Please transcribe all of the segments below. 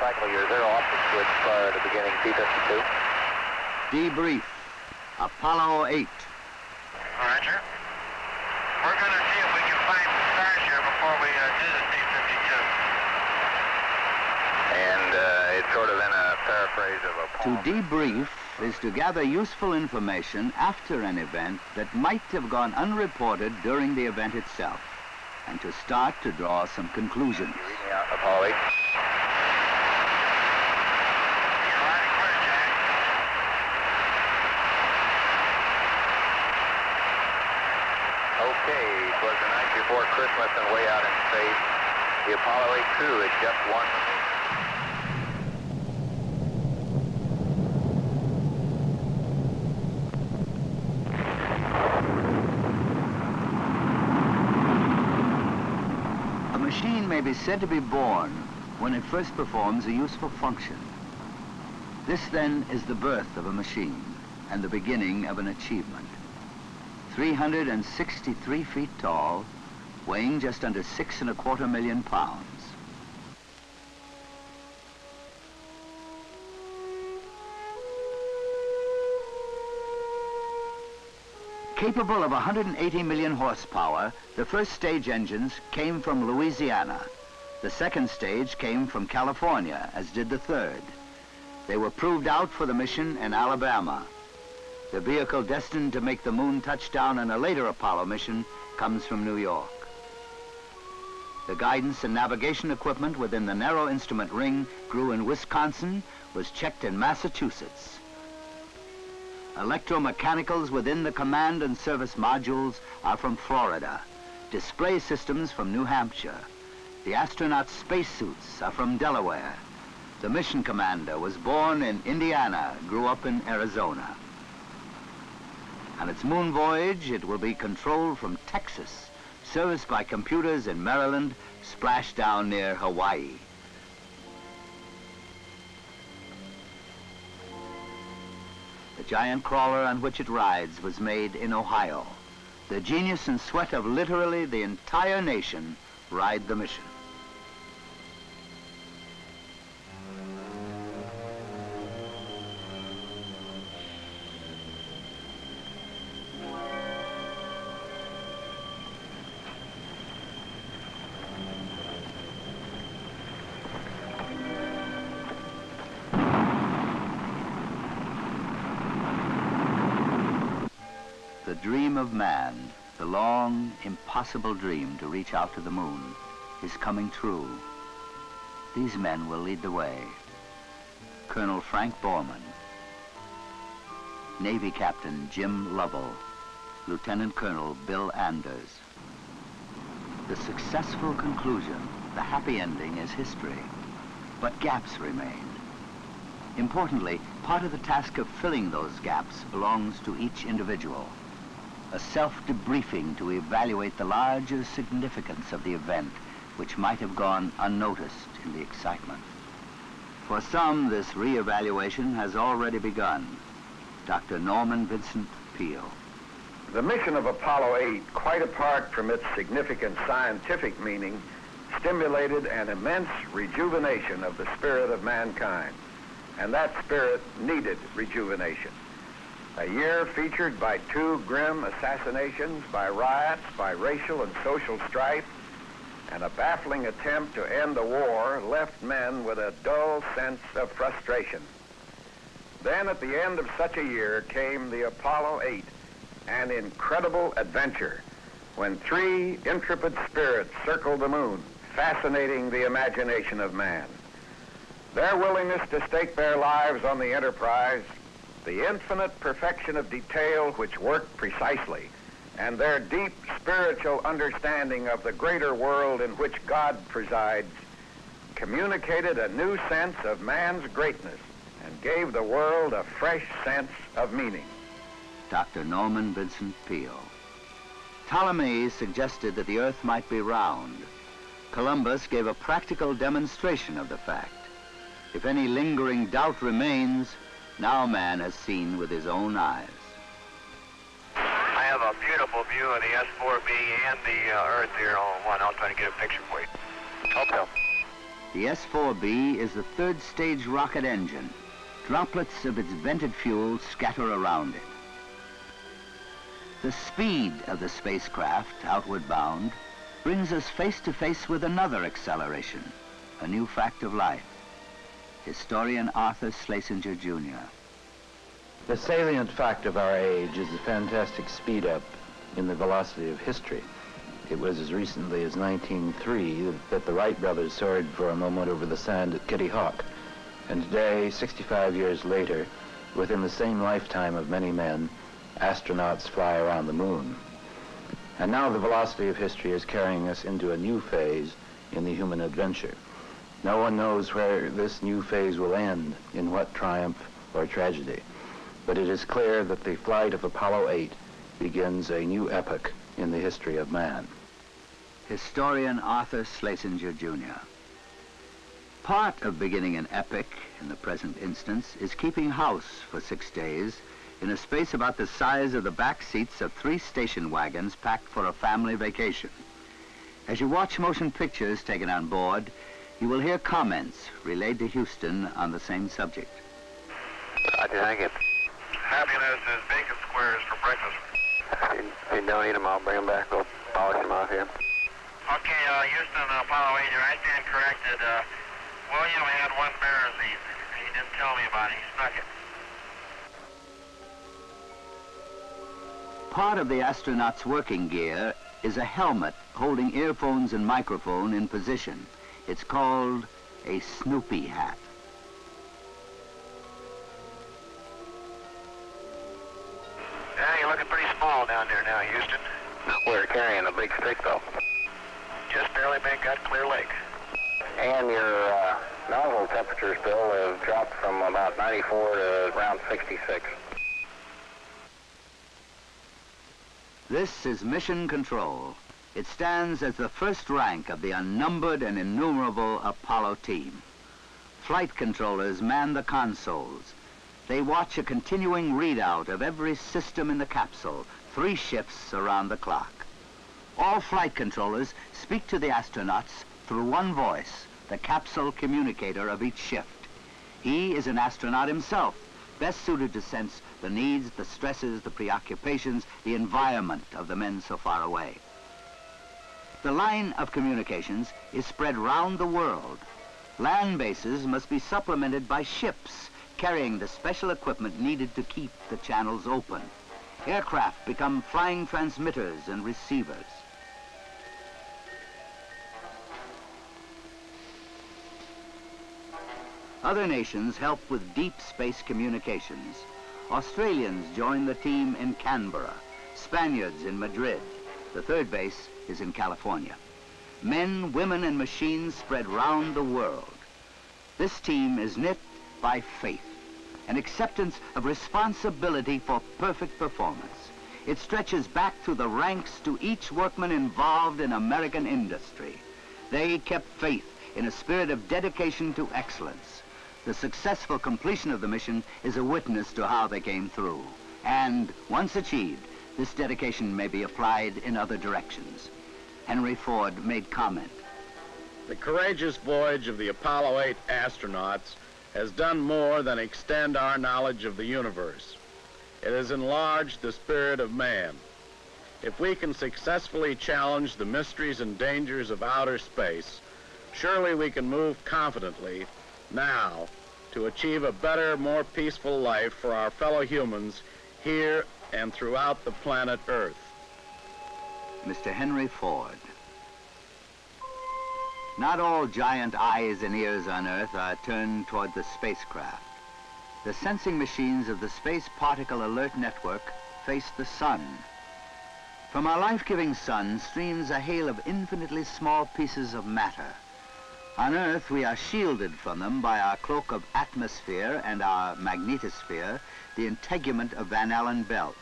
cycle your zero offset switch prior to beginning P-52. Debrief, Apollo 8. Roger. We're going to see if we can find some stars here before we do the P-52. And it's sort of in a paraphrase of a To poem. debrief is to gather useful information after an event that might have gone unreported during the event itself, and to start to draw some conclusions. You read me out, Apollo 8. You're right, clear, Jack. Okay, it was the night before Christmas and way out in space. The Apollo 8 crew had just won the moon. A machine may be said to be born when it first performs a useful function. This then is the birth of a machine and the beginning of an achievement. 363 feet tall, weighing just under 6.25 million pounds. Capable of 180 million horsepower, the first stage engines came from Louisiana. The second stage came from California, as did the third. They were proved out for the mission in Alabama. The vehicle destined to make the moon touchdown on a later Apollo mission comes from New York. The guidance and navigation equipment within the narrow instrument ring grew in Wisconsin, was checked in Massachusetts. Electromechanicals within the command and service modules are from Florida. Display systems from New Hampshire. The astronaut spacesuits are from Delaware. The mission commander was born in Indiana, grew up in Arizona. On its moon voyage, it will be controlled from Texas, serviced by computers in Maryland, splashdown near Hawaii. The giant crawler on which it rides was made in Ohio. The genius and sweat of literally the entire nation ride the mission. The dream of man, the long, impossible dream to reach out to the moon, is coming true. These men will lead the way. Colonel Frank Borman, Navy Captain Jim Lovell, Lieutenant Colonel Bill Anders. The successful conclusion, the happy ending, is history, but gaps remain. Importantly, part of the task of filling those gaps belongs to each individual. A self-debriefing to evaluate the larger significance of the event, which might have gone unnoticed in the excitement. For some, this re-evaluation has already begun. Dr. Norman Vincent Peale. The mission of Apollo 8, quite apart from its significant scientific meaning, stimulated an immense rejuvenation of the spirit of mankind. And that spirit needed rejuvenation. A year featured by 2 grim assassinations, by riots, by racial and social strife, and a baffling attempt to end the war left men with a dull sense of frustration. Then at the end of such a year came the Apollo 8, an incredible adventure, when 3 intrepid spirits circled the moon, fascinating the imagination of man. Their willingness to stake their lives on the enterprise, the infinite perfection of detail which worked precisely, and their deep spiritual understanding of the greater world in which God presides, communicated a new sense of man's greatness and gave the world a fresh sense of meaning. Dr. Norman Vincent Peale. Ptolemy suggested that the Earth might be round. Columbus gave a practical demonstration of the fact. If any lingering doubt remains, now man has seen with his own eyes. I have a beautiful view of the S4B and the Earth here on one. I'll try to get a picture for you. Okay. The S-4B is the third stage rocket engine. Droplets of its vented fuel scatter around it. The speed of the spacecraft, outward bound, brings us face to face with another acceleration, a new fact of life. Historian Arthur Schlesinger, Jr. The salient fact of our age is the fantastic speed up in the velocity of history. It was as recently as 1903 that the Wright brothers soared for a moment over the sand at Kitty Hawk. And today, 65 years later, within the same lifetime of many men, astronauts fly around the moon. And now the velocity of history is carrying us into a new phase in the human adventure. No one knows where this new phase will end, in what triumph or tragedy. But it is clear that the flight of Apollo 8 begins a new epoch in the history of man. Historian Arthur Schlesinger, Jr. Part of beginning an epoch, in the present instance, is keeping house for 6 days in a space about the size of the back seats of 3 station wagons packed for a family vacation. As you watch motion pictures taken on board, you will hear comments relayed to Houston on the same subject. Roger, thank you. Happiness is bacon squares for breakfast. If you don't eat them, I'll bring them back. We'll polish them off here. Okay, Houston, Apollo 8 here. I stand corrected. William had 1 bear disease. He didn't tell me about it. He snuck it. Part of the astronaut's working gear is a helmet holding earphones and microphone in position. It's called a Snoopy hat. Yeah, you're looking pretty small down there now, Houston. We're carrying a big stick, though. Just barely got clear lake. And your nozzle temperatures, Bill, have dropped from about 94 to around 66. This is Mission Control. It stands as the first rank of the unnumbered and innumerable Apollo team. Flight controllers man the consoles. They watch a continuing readout of every system in the capsule, 3 shifts around the clock. All flight controllers speak to the astronauts through one voice, the capsule communicator of each shift. He is an astronaut himself, best suited to sense the needs, the stresses, the preoccupations, the environment of the men so far away. The line of communications is spread round the world. Land bases must be supplemented by ships carrying the special equipment needed to keep the channels open. Aircraft become flying transmitters and receivers. Other nations help with deep space communications. Australians join the team in Canberra, Spaniards in Madrid. The third base is in California. Men, women, and machines spread round the world. This team is knit by faith, an acceptance of responsibility for perfect performance. It stretches back through the ranks to each workman involved in American industry. They kept faith in a spirit of dedication to excellence. The successful completion of the mission is a witness to how they came through. And once achieved, this dedication may be applied in other directions. Henry Ford made comment. The courageous voyage of the Apollo 8 astronauts has done more than extend our knowledge of the universe. It has enlarged the spirit of man. If we can successfully challenge the mysteries and dangers of outer space, surely we can move confidently now to achieve a better, more peaceful life for our fellow humans here and throughout the planet Earth. Mr. Henry Ford. Not all giant eyes and ears on Earth are turned toward the spacecraft. The sensing machines of the Space Particle Alert Network face the sun. From our life-giving sun streams a hail of infinitely small pieces of matter. On Earth, we are shielded from them by our cloak of atmosphere and our magnetosphere, the integument of Van Allen belts.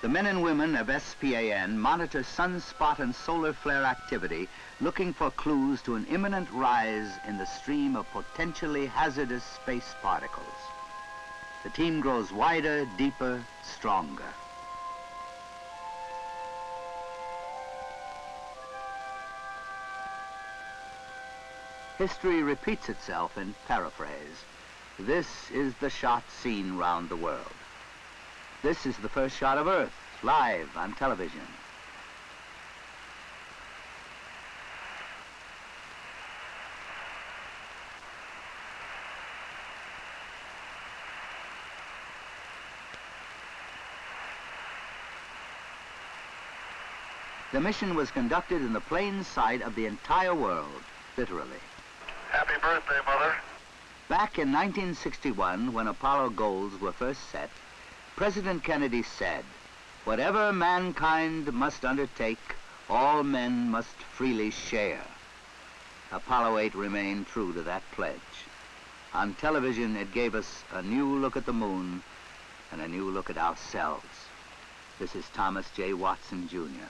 The men and women of SPAN monitor sunspot and solar flare activity, looking for clues to an imminent rise in the stream of potentially hazardous space particles. The team grows wider, deeper, stronger. History repeats itself in paraphrase. This is the shot seen round the world. This is the first shot of Earth, live on television. The mission was conducted in the plain sight of the entire world, literally. Happy birthday, Mother. Back in 1961, when Apollo goals were first set, President Kennedy said, "Whatever mankind must undertake, all men must freely share." Apollo 8 remained true to that pledge. On television, it gave us a new look at the moon and a new look at ourselves. This is Thomas J. Watson, Jr.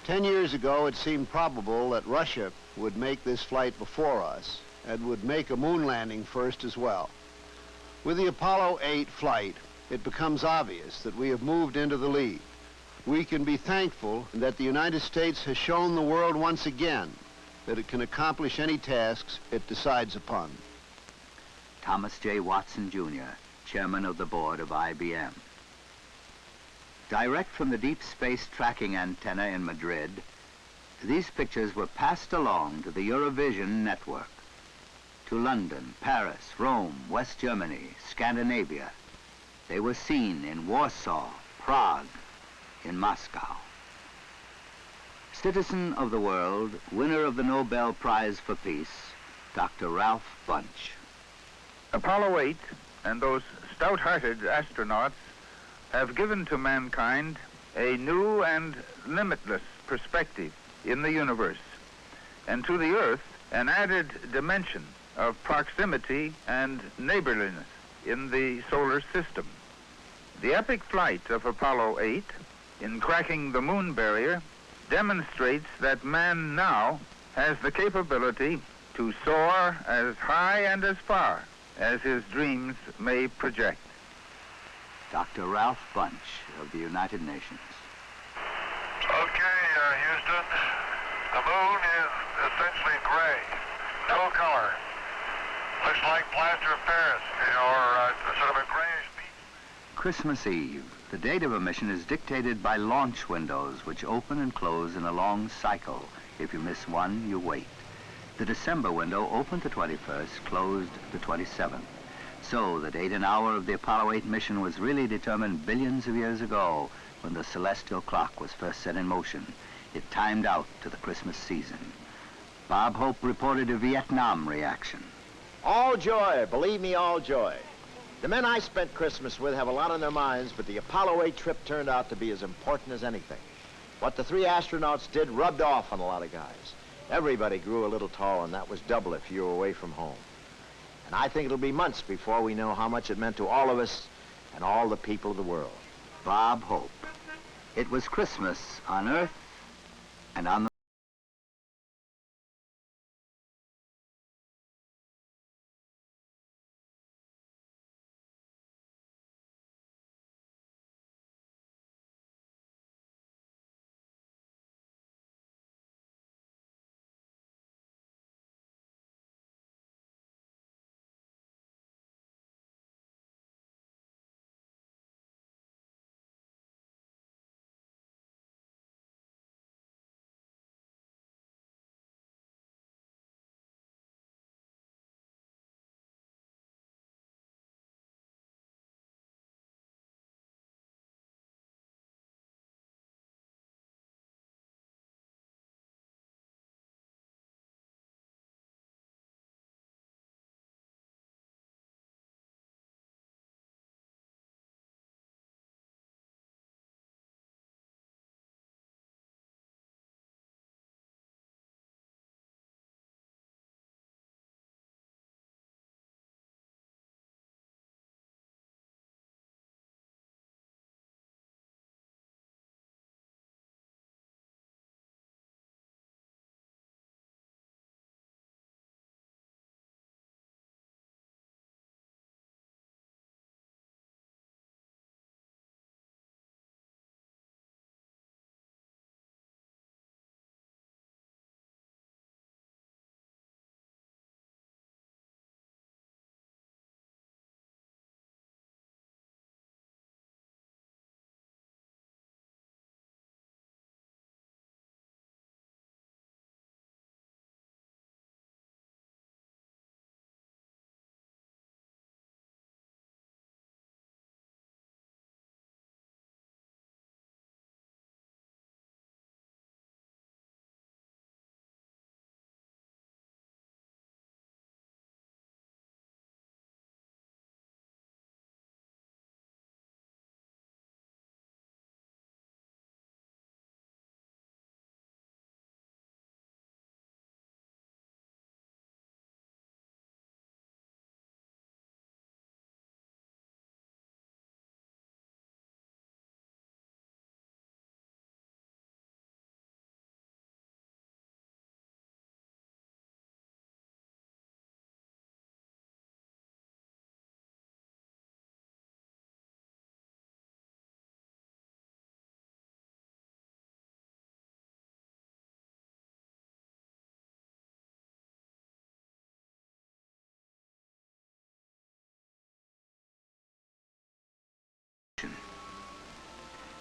10 years ago, it seemed probable that Russia would make this flight before us and would make a moon landing first as well. With the Apollo 8 flight, it becomes obvious that we have moved into the lead. We can be thankful that the United States has shown the world once again that it can accomplish any tasks it decides upon. Thomas J. Watson, Jr., chairman of the board of IBM. Direct from the deep space tracking antenna in Madrid, these pictures were passed along to the Eurovision network, to London, Paris, Rome, West Germany, Scandinavia. They were seen in Warsaw, Prague, in Moscow. Citizen of the world, winner of the Nobel Prize for Peace, Dr. Ralph Bunche. Apollo 8 and those stout-hearted astronauts have given to mankind a new and limitless perspective in the universe, and to the Earth an added dimension of proximity and neighborliness in the solar system. The epic flight of Apollo 8 in cracking the moon barrier demonstrates that man now has the capability to soar as high and as far as his dreams may project. Dr. Ralph Bunche of the United Nations. Okay, Houston. The moon is essentially gray. No color. Looks like plaster of Paris, or sort of a grayish beach. Christmas Eve. The date of a mission is dictated by launch windows, which open and close in a long cycle. If you miss one, you wait. The December window opened the 21st, closed the 27th. So the date and hour of the Apollo 8 mission was really determined billions of years ago when the celestial clock was first set in motion. It timed out to the Christmas season. Bob Hope reported a Vietnam reaction. All joy, believe me, all joy. The men I spent Christmas with have a lot on their minds, but the Apollo 8 trip turned out to be as important as anything. What the 3 astronauts did rubbed off on a lot of guys. Everybody grew a little tall, and that was double if you were away from home. And I think it'll be months before we know how much it meant to all of us and all the people of the world. Bob Hope. It was Christmas on Earth and on the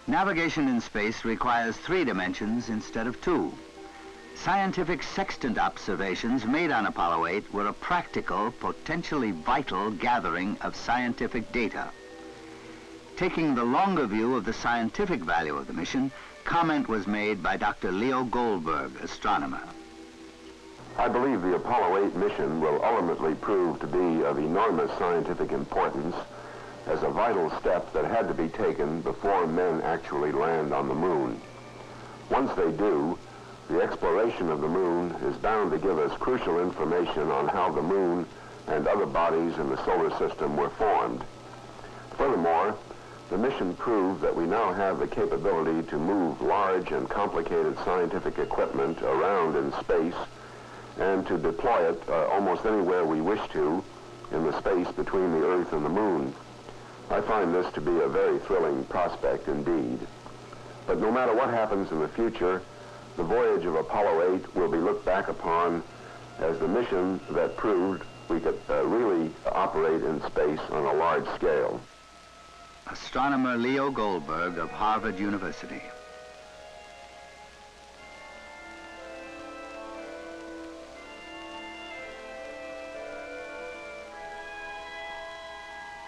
Navigation in space requires 3 dimensions instead of 2. Scientific sextant observations made on Apollo 8 were a practical, potentially vital gathering of scientific data. Taking the longer view of the scientific value of the mission, comment was made by Dr. Leo Goldberg, astronomer. I believe the Apollo 8 mission will ultimately prove to be of enormous scientific importance as a vital step that had to be taken before men actually land on the moon. Once they do, the exploration of the moon is bound to give us crucial information on how the moon and other bodies in the solar system were formed. Furthermore, the mission proved that we now have the capability to move large and complicated scientific equipment around in space and to deploy it almost anywhere we wish to in the space between the Earth and the moon. I find this to be a very thrilling prospect indeed. But no matter what happens in the future, the voyage of Apollo 8 will be looked back upon as the mission that proved we could really operate in space on a large scale. Astronomer Leo Goldberg of Harvard University.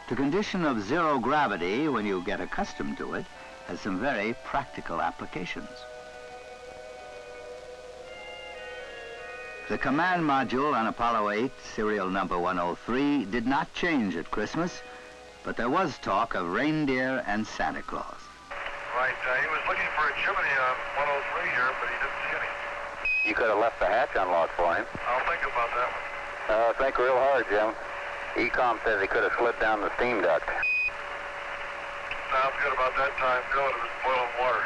The condition of 0 gravity, when you get accustomed to it, has some very practical applications. The command module on Apollo 8, serial number 103, did not change at Christmas, but there was talk of reindeer and Santa Claus. Right, he was looking for a chimney on 103 here, but he didn't see any. You could have left the hatch unlocked for him. I'll think about that one. Think real hard, Jim. Ecom says he could have slid down the steam duct. Sounds good about that time, Bill. It was boiling water.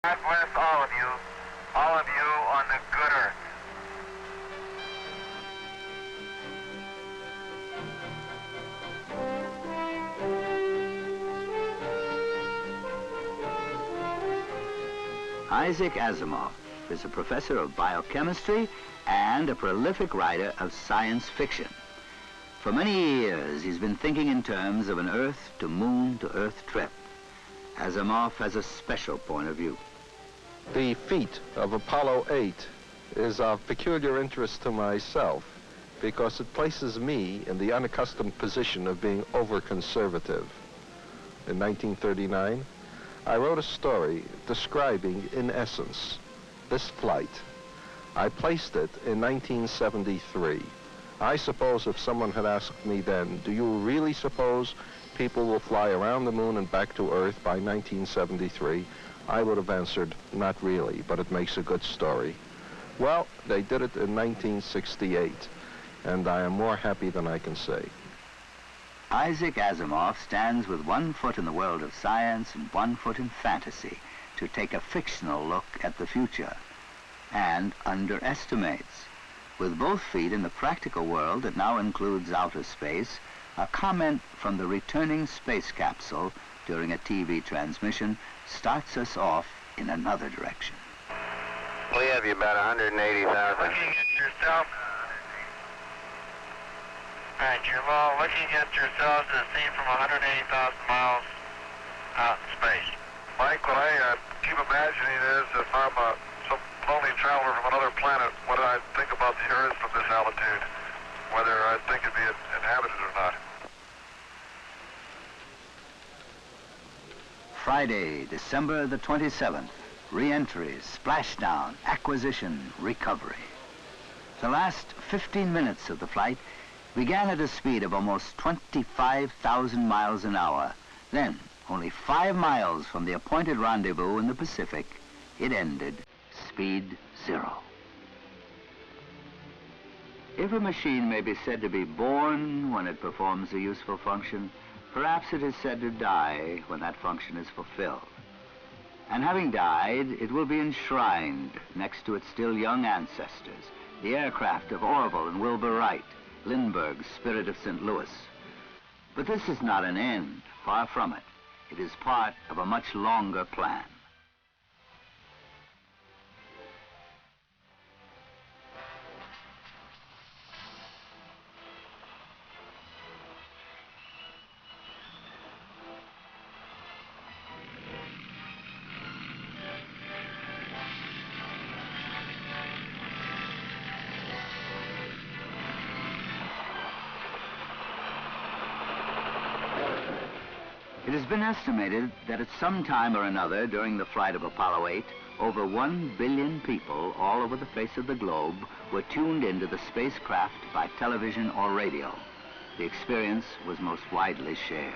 God bless all of you on the good earth. Isaac Asimov is a professor of biochemistry and a prolific writer of science fiction. For many years, he's been thinking in terms of an Earth to Moon to Earth trip. Asimov has a special point of view. The feat of Apollo 8 is of peculiar interest to myself because it places me in the unaccustomed position of being over-conservative. In 1939, I wrote a story describing, in essence, this flight. I placed it in 1973. I suppose if someone had asked me then, do you really suppose people will fly around the moon and back to Earth by 1973? I would have answered, not really, but it makes a good story. Well, they did it in 1968, and I am more happy than I can say. Isaac Asimov stands with one foot in the world of science and one foot in fantasy to take a fictional look at the future, and underestimates. With both feet in the practical world that now includes outer space, a comment from the returning space capsule during a TV transmission starts us off in another direction. We have you about 180,000. Looking at yourself. All right, you're looking at yourself as seen from 180,000 miles out in space. Mike, what I keep imagining is if I'm some lonely traveler from another planet, what I think about the Earth from this altitude, whether I think it'd be inhabited or not. Friday, December the 27th. Re-entry, splashdown, acquisition, recovery. The last 15 minutes of the flight began at a speed of almost 25,000 miles an hour. Then, only 5 miles from the appointed rendezvous in the Pacific, it ended, speed 0. If a machine may be said to be born when it performs a useful function, perhaps it is said to die when that function is fulfilled. And having died, it will be enshrined next to its still young ancestors, the aircraft of Orville and Wilbur Wright, Lindbergh's Spirit of St. Louis. But this is not an end, far from it. It is part of a much longer plan. It has been estimated that at some time or another during the flight of Apollo 8, over 1 billion people all over the face of the globe were tuned into the spacecraft by television or radio. The experience was most widely shared.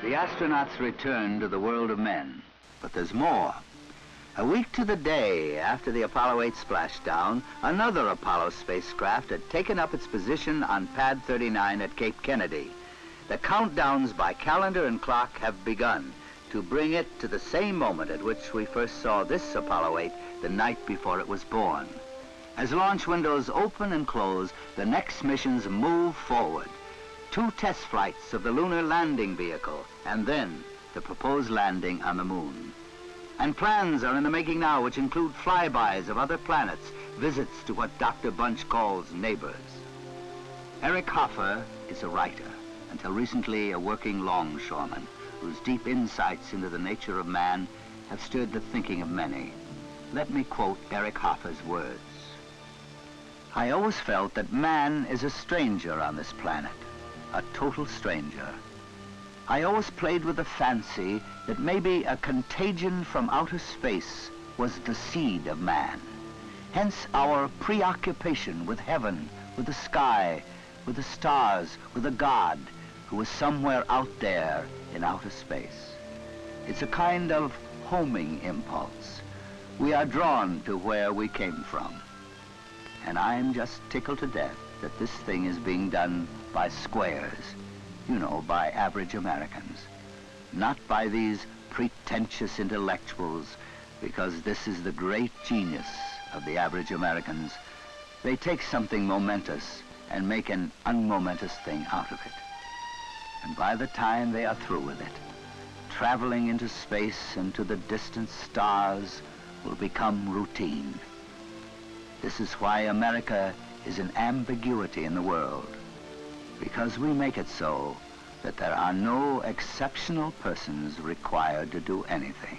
The astronauts return to the world of men, but there's more. A week to the day after the Apollo 8 splashdown, another Apollo spacecraft had taken up its position on Pad 39 at Cape Kennedy. The countdowns by calendar and clock have begun to bring it to the same moment at which we first saw this Apollo 8 the night before it was born. As launch windows open and close, the next missions move forward. 2 test flights of the lunar landing vehicle, and then the proposed landing on the moon. And plans are in the making now which include flybys of other planets, visits to what Dr. Bunch calls neighbors. Eric Hoffer is a writer, until recently a working longshoreman, whose deep insights into the nature of man have stirred the thinking of many. Let me quote Eric Hoffer's words. "I always felt that man is a stranger on this planet. A total stranger. I always played with the fancy that maybe a contagion from outer space was the seed of man. Hence our preoccupation with heaven, with the sky, with the stars, with a God who is somewhere out there in outer space. It's a kind of homing impulse. We are drawn to where we came from. And I'm just tickled to death that this thing is being done by squares, you know, by average Americans, not by these pretentious intellectuals, because this is the great genius of the average Americans, they take something momentous and make an unmomentous thing out of it. And by the time they are through with it, traveling into space and to the distant stars will become routine. This is why America is an ambiguity in the world, because we make it so that there are no exceptional persons required to do anything.